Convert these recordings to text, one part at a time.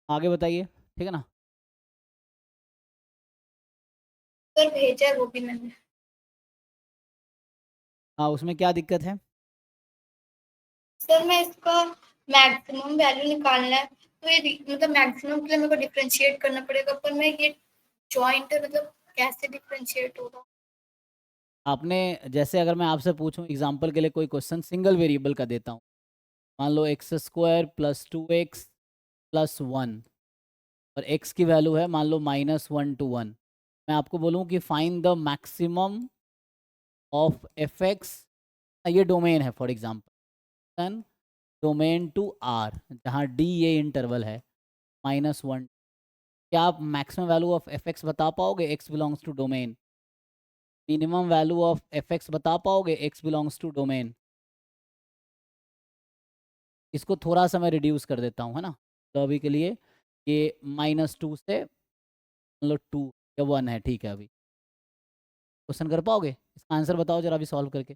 आगे बताइए, ठीक है ना। सर भेजा है वो भी मैंने। हाँ, उसमें क्या दिक्कत है? सर मैं इसका मैक्सिमम वैल्यू निकालना है, तो ये मतलब मैक्सिमम के लिए मेरे को डिफरेंशिएट करना पड़ेगा, पर मैं ये जॉइंट है, मतलब कैसे डिफरेंशिएट होगा? आपने जैसे अगर मैं आपसे पूछूं एग्जांपल के लिए कोई क्वेश्चन सिंगल वेरिएबल का देता हूँ, मान लो x square plus 2x plus 1 और x की वैल्यू है मान लो -1 to 1। मैं आपको बोलूँ कि find the maximum of fx, ये डोमेन है for example, domain to r जहाँ d ये इंटरवल है -1। क्या आप मैक्सिमम वैल्यू ऑफ fx बता पाओगे? x belongs to domain. Minimum value of fx बता पाओगे? x belongs to domain. इसको थोड़ा सा मैं रिड्यूस कर देता हूँ, है ना। तो अभी के लिए ये -2 से मतलब 2 या 1 है, ठीक है। अभी क्वेश्चन कर पाओगे? इसका आंसर बताओ जरा अभी सॉल्व करके।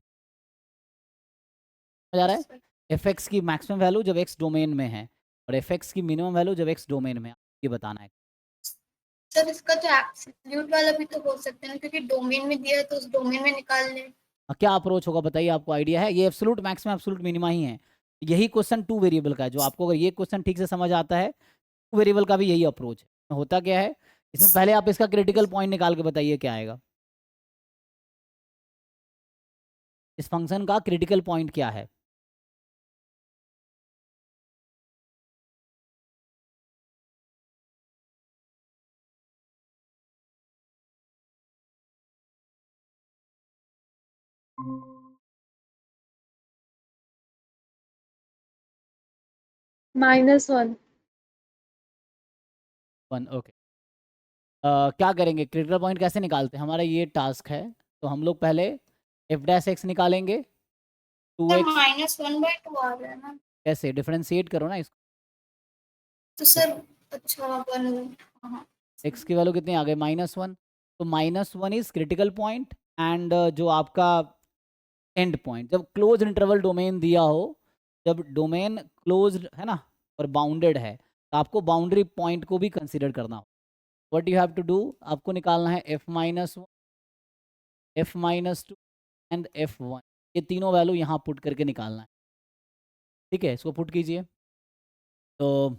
समझ आ रहा है? सर एफ एक्स की मैक्सिमम वैल्यू जब एक्स डोमेन में है और एफ एक्स की मिनिमम वैल्यू जब एक्स डोमेन में है, ये बताना है। सर इसका तो एब्सोल्यूट वाला भी तो हो सकता है ना, क्योंकि डोमेन में दिया है तो उस डोमेन में निकाल लें। क्या अप्रोच होगा बताइए, आपको आइडिया है? ये एब्सोल्यूट मैक्सिमम एब्सोल्यूट मिनिमा ही है। यही क्वेश्चन टू वेरिएबल का है, जो आपको अगर ये क्वेश्चन ठीक से समझ आता है, टू वेरिएबल का भी यही अप्रोच है। होता क्या है इसमें, पहले आप इसका क्रिटिकल पॉइंट निकाल के बताइए क्या आएगा। इस फंक्शन का क्रिटिकल पॉइंट क्या है? -1। 1, ओके। क्या करेंगे, क्रिटिकल पॉइंट कैसे निकालते हैं? हमारा ये टास्क है, तो हम लोग पहले एफ डैश एक्स निकालेंगे। टू सर एक्स -1/2 आ रहा है ना। कैसे डिफरेंशिएट करो ना इसको। तो सर अच्छा 1। हाँ। एक्स की वैल्यू कितनी आ गई? -1। तो -1 इज क्रिटिकल पॉइंट एंड जो आपका एंड पॉइंट, जब क्लोज इंटरवल डोमेन दिया हो, जब डोमेन क्लोज है ना और बाउंडेड है, तो आपको बाउंड्री पॉइंट को भी कंसिडर करना हो। What you have to do, आपको निकालना है f-1, f-2 एंड f1। ये तीनों वैल्यू यहाँ पुट करके निकालना है, ठीक है। इसको पुट कीजिए। तो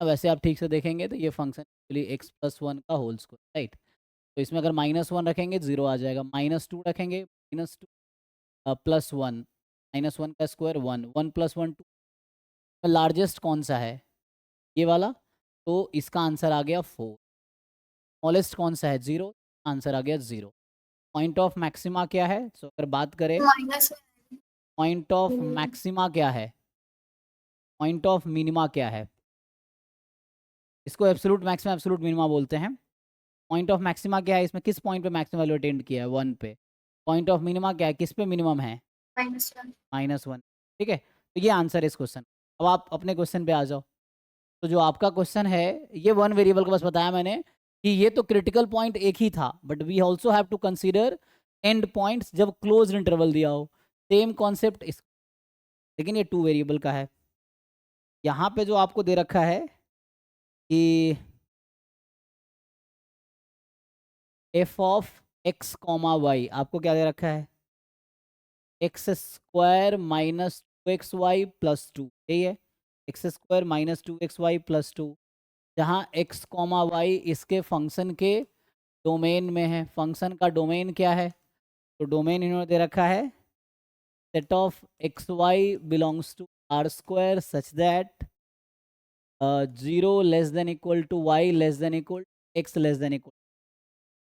वैसे आप ठीक से देखेंगे तो ये फंक्शन एक्चुअली x+1 का होल स्क्वायर, राइट। तो इसमें अगर -1 रखेंगे 0 आ जाएगा, -2 रखेंगे -2 +1, -1 का स्क्वायर 1, 1 + 1 2। लार्जेस्ट कौन सा है? ये वाला। तो इसका आंसर आ गया 4। स्मॉलेस्ट कौन सा है? 0। आंसर आ गया 0। पॉइंट ऑफ मैक्सिमा क्या है? सो अगर बात करें -1। पॉइंट ऑफ मैक्सिमा क्या है, पॉइंट ऑफ मिनिमा क्या है, इसको एब्सोल्यूट मैक्सिमा एब्सोल्यूट मिनिमा बोलते हैं। पॉइंट ऑफ मैक्सिमा क्या है, इसमें किस पॉइंट पे मैक्सिमम वैल्यू अटेंड किया है? 1 पे। पॉइंट ऑफ मिनिमा क्या है, किस पे मिनिमम है? -1। -1, ठीक है। तो ये आंसर है इस क्वेश्चन। अब आप अपने क्वेश्चन पे आ जाओ। तो जो आपका क्वेश्चन है, ये वन वेरिएबल का बस बताया मैंने कि ये तो क्रिटिकल पॉइंट एक ही था, but we also have to consider end points जब क्लोज इंटरवल दिया हो। सेम कॉन्सेप्ट इस, लेकिन ये टू वेरिएबल का है। यहाँ पे जो आपको दे रखा है कि f of x comma y, आपको क्या दे रखा है? x² माइनस 2xy प्लस 2, यही है। x² माइनस 2xy प्लस 2, जहाँ x कॉमा वाई इसके फंक्शन के डोमेन में है। फंक्शन का डोमेन क्या है? तो डोमेन इन्होंने दे रखा है set of x y belongs to r² such that 0 less than equal to y less than equal x less than equal,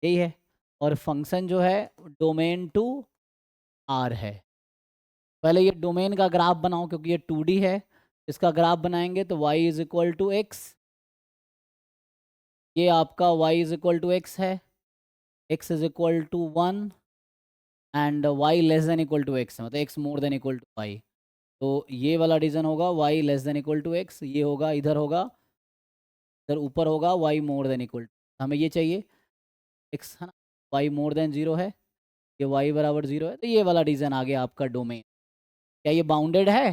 यही है। और फंक्शन जो है डोमेन टू r है। पहले ये डोमेन का ग्राफ बनाओ, क्योंकि ये 2D है। इसका ग्राफ बनाएंगे तो y is equal to x, ये आपका y is equal to x है, x is equal to 1 and y less than equal to x, मतलब x more than equal to y। तो ये वाला रीजन होगा y less than equal to x, ये होगा इधर होगा, इधर ऊपर होगा y more than equal to, हमें ये चाहिए x, है ना। y मोर देन 0 है, ये y बराबर 0 है, तो ये वाला रीजन आ गया आपका डोमेन। क्या ये बाउंडेड है?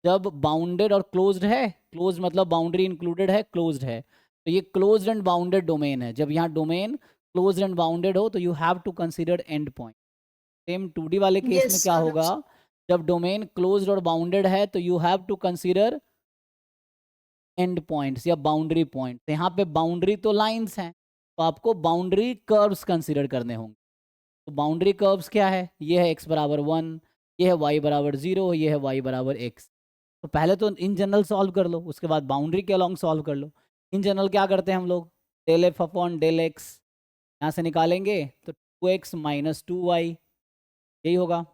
जब बाउंडेड और क्लोज्ड है, क्लोज मतलब बाउंड्री इंक्लूडेड है, क्लोज्ड है, तो ये क्लोज्ड एंड बाउंडेड डोमेन है। जब यहाँ डोमेन क्लोज्ड एंड बाउंडेड हो तो you have to consider end point. Same 2D वाले केस में यस क्या सर। होगा, जब डोमेन क्लोज्ड और बाउंडेड है तो you have to consider end points या बाउंड्री पॉइंट। यहाँ पे बाउंड्री तो लाइंस हैं, तो आपको बाउंड्री कर्व्स कंसीडर करने होंगे। तो बाउंड्री कर्व्स क्या है, ये है x बराबर 1, ये है y बराबर 0, ये है y बराबर x। तो पहले तो इन जनरल सॉल्व कर लो, उसके बाद बाउंड्री के अलॉन्ग सॉल्व कर लो। इन जनरल क्या करते हैं हम लोग, del f upon del x, यहाँ से निकालेंगे तो 2x माइनस 2y, यही होगा।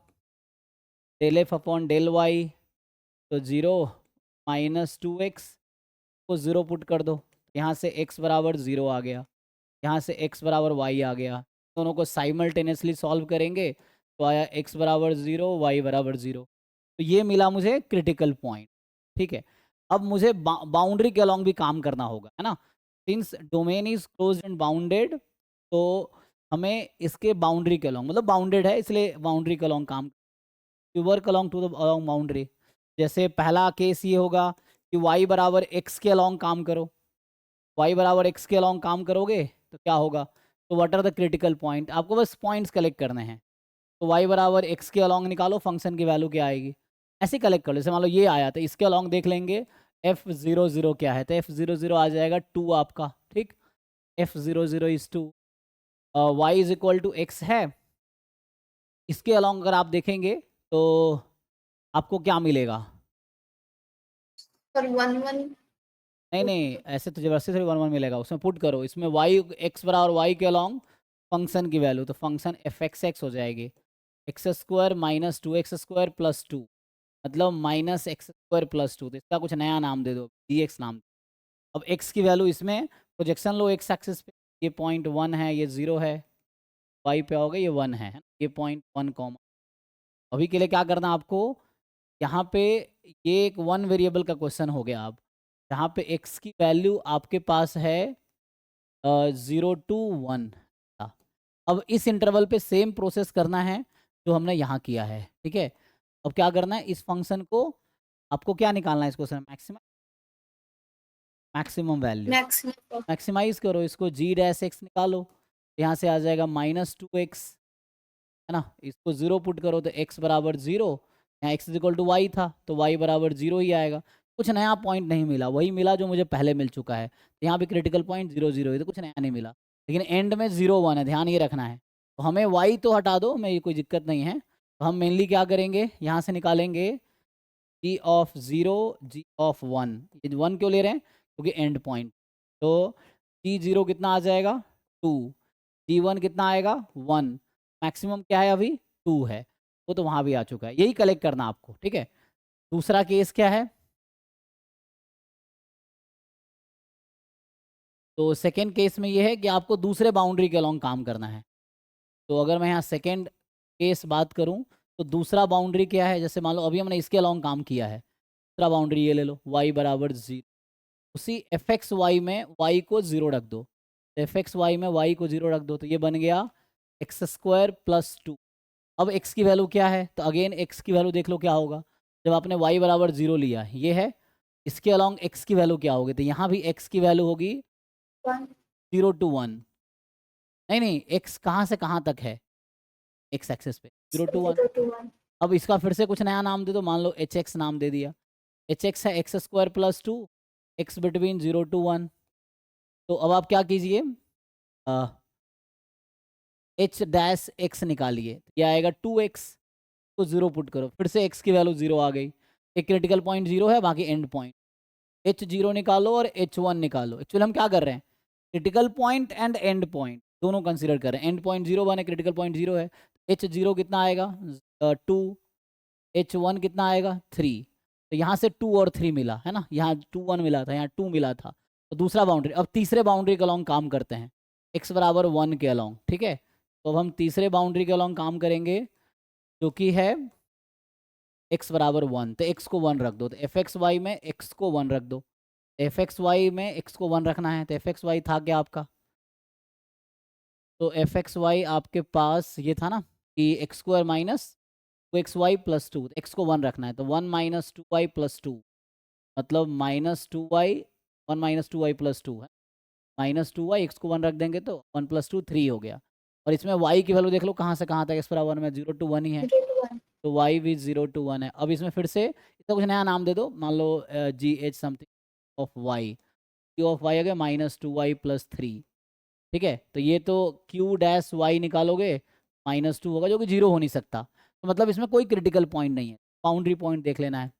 Del f upon del y, तो 0 माइनस 2x को 0 पुट कर दो, यहाँ से x बराबर 0 आ गया, यहाँ से x बराबर y आ गया। दोनों को साइमल्टेनियसली सॉल्व करेंगे तो आया x बराबर 0, y बराबर 0। तो ये मिला मुझे क्रिटिकल पॉइंट। ठीक है, अब मुझे बाउंड्री के अलॉन्ग भी काम करना होगा, है ना। Since domain is closed end bounded, तो हमें इसके बाउंड्री के अलॉन्ग, मतलब बाउंडेड है इसलिए बाउंड्री के अलॉन्ग काम, you work along to the along boundary. जैसे पहला केस ये होगा कि y बराबर x के अलॉन्ग काम करो, y बराबर x के अलॉन्ग काम करोगे तो क्या होगा, तो what are the critical point, आपको बस पॉइंट्स कलेक्ट करने हैं। तो y बराबर x के अलॉन्ग निकालो, फंक्शन की वैल्यू क्या आएगी, ऐसे कलेक्ट कर लो। जैसे मान लो ये आया तो इसके अलॉन्ग देख लेंगे f00 क्या है, तो f00 आ जाएगा 2 आपका। ठीक, f00 is 2, y is equal to x है। इसके अलॉन्ग अगर आप देखेंगे तो आपको क्या मिलेगा, और 1 1 नहीं नहीं ऐसे तो जबरदस्ती से 1 1 मिलेगा, उसमें पुट करो, इसमें y x बराबर y के अलॉन्ग फंक्शन की वैल्यू, तो फंक्शन एफ एक्स एक्स हो जाएगी, x square minus 2x² plus 2, मतलब माइनस x² प्लस 2। तो इसका कुछ नया नाम दे दो, dx नाम। अब x की वैल्यू इसमें प्रोजेक्शन लो x एक्सिस पे, ये पॉइंट 1 है, ये 0 है, y पे आओगे ये 1 है, ये पॉइंट 1 कॉमा। अभी के लिए क्या करना आपको, यहाँ पे ये एक 1 वेरिएबल का क्वेश्चन हो गया। अब जहाँ पे x की वैल्यू आपके पास है 0 to 1 था। अब इस इंटरवल पे सेम प्रोसेस करना है जो हमने यहाँ किया है। ठीक है, अब क्या करना है, इस फंक्शन को आपको क्या निकालना है, इसको sir maximum value maximum. Maximize करो, इसको g डैश x निकालो, यहाँ से आ जाएगा -2x, है ना। इसको 0 पुट करो तो x बराबर 0, यहाँ x इक्वल टू वाई था तो y बराबर 0 ही आएगा। कुछ नया पॉइंट नहीं मिला, वही मिला जो मुझे पहले मिल चुका है। तो यहाँ पे क्रिटिकल पॉइंट 0 0 है, तो कुछ नया नहीं मिला, लेकिन एंड में 0 1 है, ध्यान ये रखना है। तो हमें y तो हटा दो, मैं ये कोई दिक्कत नहीं है। तो हम मेनली क्या करेंगे, यहाँ से निकालेंगे g ऑफ 0 g ऑफ 1। ये 1 क्यों ले रहे हैं, क्योंकि एंड पॉइंट। तो g0 कितना आ जाएगा 2, g1 कितना आएगा 1, मैक्सिमम क्या है अभी 2 है, वो तो वहाँ भी आ चुका है, यही कलेक्ट करना आपको। ठीक है, दूसरा केस क्या है, तो सेकेंड केस में ये है कि आपको दूसरे बाउंड्री के अलॉन्ग काम करना है। तो अगर मैं यहाँ सेकेंड केस बात करूँ तो दूसरा बाउंड्री क्या है, जैसे मान लो अभी हमने इसके अलॉन्ग काम किया है, दूसरा बाउंड्री ये ले लो, y बराबर 0, उसी एफ एक्स वाई में y को 0 रख दो, एफ एक्स वाई में y को 0 रख दो, तो ये बन गया x² प्लस 2। अब x की वैल्यू क्या है, तो अगेन x की वैल्यू देख लो क्या होगा, जब आपने y बराबर 0 लिया ये है, इसके अलॉन्ग x की वैल्यू क्या होगी, तो यहाँ भी x की वैल्यू होगी 1 0 to 1, नहीं नहीं x कहाँ से कहाँ तक है, x एक्सेस पे 0 to 1। 0 to 1। अब इसका फिर से कुछ नया नाम दे दो, मान लो एच एक्स नाम दे दिया, एच एक्स है x² plus 2, x between 0 to 1। तो अब आप क्या कीजिए, एच डैश एक्स निकालिए, ये आएगा 2x, को 0 पुट करो, फिर से x की वैल्यू 0 आ गई, एक क्रिटिकल पॉइंट 0 है, बाकी एंड पॉइंट। h0 निकालो और h1 निकालो। एक्चुअली हम क्या कर रहे हैं, critical point and and point दोनों कंसीडर कर रहे हैं। एंड पॉइंट 0 1 है, क्रिटिकल पॉइंट 0 है, h0 कितना आएगा 2, h1 कितना आएगा 3। तो यहाँ से 2 और 3 मिला है ना, यहाँ 2 1 मिला था, यहाँ 2 मिला था, तो दूसरा बाउंड्री। अब तीसरे बाउंड्री के अलॉन्ग काम करते हैं, x बराबर 1 के अलॉन्ग। ठीक है, तो अब हम तीसरे बाउंड्री के अलॉन्ग काम करेंगे जो कि है x बराबर 1, तो x को 1 रख दो, तो एफ एक्स वाई में x को 1 रख दो, एफ एक्स वाई में x को 1 रखना है, तो एफ एक्स वाई था क्या आपका, तो एफ एक्स वाई आपके पास ये था ना कि x² minus 2xy plus 2, x को 1 रखना है तो 1 माइनस 2y प्लस 2, मतलब minus 2y, 1 minus 2y plus 2 है, माइनस 2y, एक्स को 1 रख देंगे तो 1 प्लस 2 3 हो गया। और इसमें y की वैल्यू देख लो कहाँ से कहाँ तक एक्स बराबर में 0 to 1 ही है, 0 to 1 तो y भी 0 to 1 है। अब इसमें फिर से इसका कुछ नया नाम दे दो, मान लो G H something of y, q of y आ गया माइनस 2y प्लस 3, ठीक है। तो ये तो q डैश y निकालोगे माइनस 2 होगा जो कि 0 हो नहीं सकता, तो मतलब इसमें कोई क्रिटिकल पॉइंट नहीं है, बाउंड्री पॉइंट देख लेना है।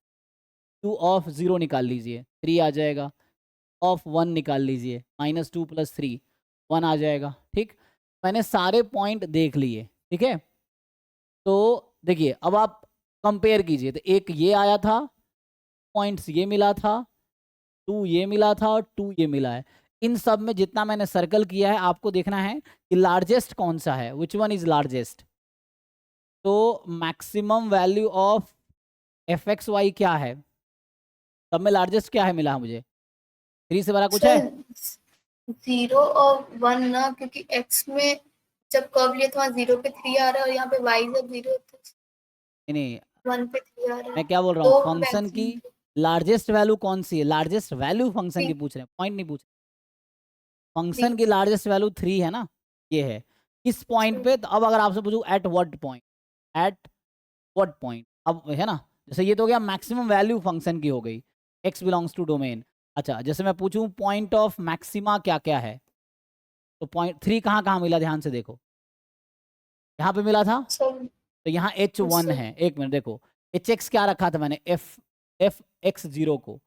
q ऑफ 0 निकाल लीजिए 3 आ जाएगा, ऑफ 1 निकाल लीजिए माइनस 2 प्लस 3 1 आ जाएगा, ठीक। मैंने सारे पॉइंट देख लिए, ठीक है। तो देखिए अब आप कंपेयर कीजिए, तो एक ये आया था, पॉइंट्स ये मिला था, 2 ये मिला था और 2 ये मिला है। इन सब में जितना मैंने सर्कल किया है आपको देखना है कि लार्जेस्ट कौन सा है, विच वन इज लार्जेस्ट। तो maximum value of f x y क्या है, सब में लार्जेस्ट क्या है मिला मुझे, 3 से बड़ा कुछ है? सर 0 और 1 ना, क्योंकि x में जब कर्व लिया तो वहाँ 0 पे 3 आ रहा है और यहाँ पे y जब 0 तो नहीं 1 पे 3 आ रहा है, मैं क्या बोल रहा हूँ, तो फंक्शन की मैक्सिमम लार्जेस्ट वैल्यू कौन सी है, लार्जेस्ट वैल्यू फंक्शन की पूछ रहे हैं, पॉइंट नहीं पूछ रहे। फंक्शन की लार्जेस्ट वैल्यू 3 है ना, ये है किस पॉइंट पे। तो अब अगर आपसे पूछूं at what point, at what point, अब है ना, जैसे ये तो हो गया मैक्सिमम वैल्यू फंक्शन की हो गई, x बिलोंग्स टू डोमेन। अच्छा जैसे मैं पूछूं पॉइंट ऑफ मैक्सिमा क्या क्या है, तो पॉइंट 3 कहाँ कहाँ मिला, ध्यान से देखो, यहाँ पे मिला था, सर तो यहाँ h1 है, एक मिनट देखो, hx क्या रखा था मैंने, f x0 को,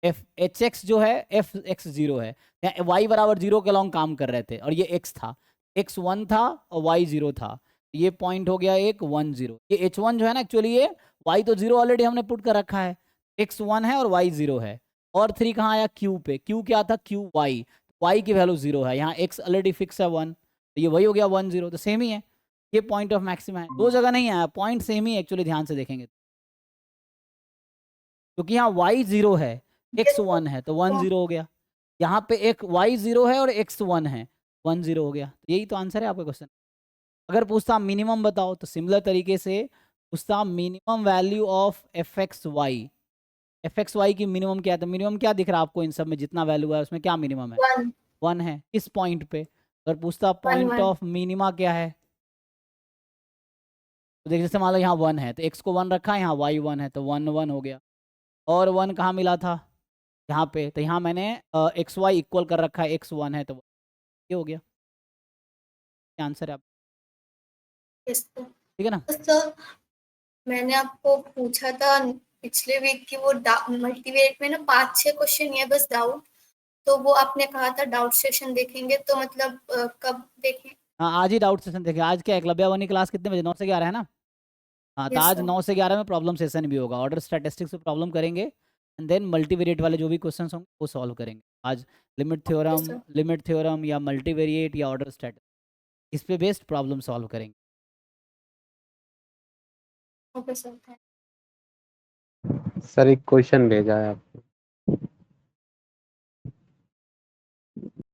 एफ एच एक्स जो है एफ एक्स 0 है, यहाँ y बराबर 0 के अलॉन्ग काम कर रहे थे और ये x था, x 1 था और y 0 था, ये पॉइंट हो गया एक 1 0। ये h1 जो है ना एक्चुअली ये y तो 0 ऑलरेडी हमने पुट कर रखा है, x 1 है और y 0 है, और 3 कहाँ आया q पे, q क्या था q y की वैल्यू 0 है, यहाँ x ऑलरेडी फिक्स है 1, तो ये वही हो गया 1 0, तो सेम ही है, ये पॉइंट ऑफ मैक्सिमा है, दो जगह नहीं आया, पॉइंट सेम ही एक्चुअली ध्यान से देखेंगे, क्योंकि यहाँ y 0 है x 1 है तो 1 0 हो गया, यहाँ पे एक y 0 है और x 1 है 1 0 हो गया, तो यही तो आंसर है आपका क्वेश्चन। अगर पूछता मिनिमम बताओ तो सिमिलर तरीके से पूछता minimum value of f x y की मिनिमम क्या है, तो मिनिमम क्या दिख रहा है आपको इन सब में जितना वैल्यू है उसमें क्या मिनिमम है, 1 1 है, किस पॉइंट पे। अगर पूछता 1 पॉइंट 1 ऑफ मिनिमा क्या है, तो देख जैसे मान लो यहाँ 1 है तो x को 1 रखा है, यहाँ y 1 है तो 1 1 हो गया, और 1 कहाँ मिला था यहाँ पे, तो यहाँ मैंने एक्स वाई इक्वल कर रखा है, x 1 है तो ये हो गया, ये आंसर है आप, यस सर। ठीक है ना। तो सर मैंने आपको पूछा था पिछले वीक की वो मल्टीवेरिएट में ना 5-6 क्वेश्चन ये बस डाउट, तो वो आपने कहा था डाउट सेशन देखेंगे, तो मतलब कब देखें? हाँ आज ही डाउट सेशन देखें, आज क्या एकलव्य 1 की क्लास कितने बजे, 9 से 11 है ना। हाँ तो यस आज सर। 9 से 11 में प्रॉब्लम सेशन भी होगा, ऑर्डर स्टैटिस्टिक्स पे प्रॉब्लम करेंगे एंड देन मल्टीवेरिएट वाले जो भी क्वेश्चन होंगे वो सॉल्व करेंगे आज, ओके सर। लिमिट थ्योरम या मल्टीवेरिएट या ऑर्डर स्टैटिस्टिक्स, इस पे बेस्ड प्रॉब्लम सॉल्व करेंगे। Okay sir. सर एक क्वेश्चन भेजा है आपको।